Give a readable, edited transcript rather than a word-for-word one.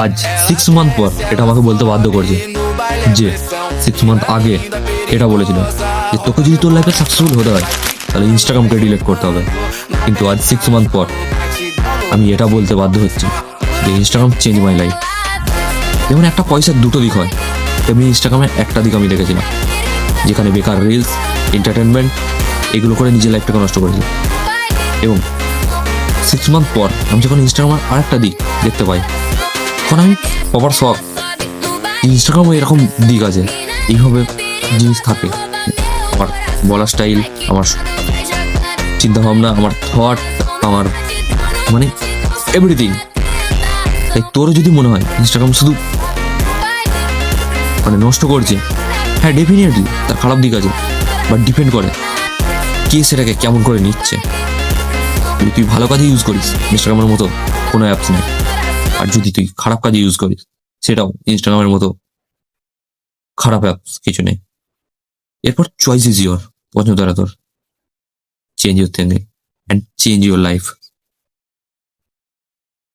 আজ 6 মান্থ পর এটা আমাকে বলতে বাধ্য করছে যে 6 মান্থ আগে এটা বলেছিল যে তোকে যদি তোর লাইফে সাকসেসফুল হতে হয় তাহলে ইনস্টাগ্রামকে ডিলিট করতে হবে। কিন্তু আজ 6 মান্থ পর আমি এটা বলতে বাধ্য হচ্ছি যে ইনস্টাগ্রাম চেঞ্জ মাই লাইফ। যেমন একটা পয়সার দুটো দিক হয়, তেমনি ইনস্টাগ্রামের একটা দিক আমি দেখেছিলাম, যেখানে বেকার রিলস, এন্টারটেনমেন্ট এগুলো করে নিজের লাইফটাকে নষ্ট করেছি। এবং 6 মান্থ পর আমি যখন ইনস্টাগ্রামের আর একটা দিক দেখতে পাই, তখন আমি প্রপার শখ। ইনস্টাগ্রামও এরকম দিক আছে, এইভাবে জিনিস থাকে। আমার বলার স্টাইল, আমার চিন্তাভাবনা, আমার থট, আমার মানে এভরিথিং। তাই তোরও যদি মনে হয় ইনস্টাগ্রাম শুধু মানে নষ্ট করছে, হ্যাঁ ডেফিনেটলি তার খারাপ দিক আছে, বাট ডিপেন্ড করে কে সেটাকে কেমন করে নিচ্ছে। যদি তুই ভালো কাজে ইউজ করিস ইনস্টাগ্রামের মতো কোনো অ্যাপস নেই, আর যদি তুই খারাপ কাজে ইউজ করিস সেটাও ইনস্টাগ্রামের মতো খারাপ অ্যাপস কিছু নেই। এরপর চয়েস ইজ ইয়োর, পছন্দ তোর, change your thinking and change your life.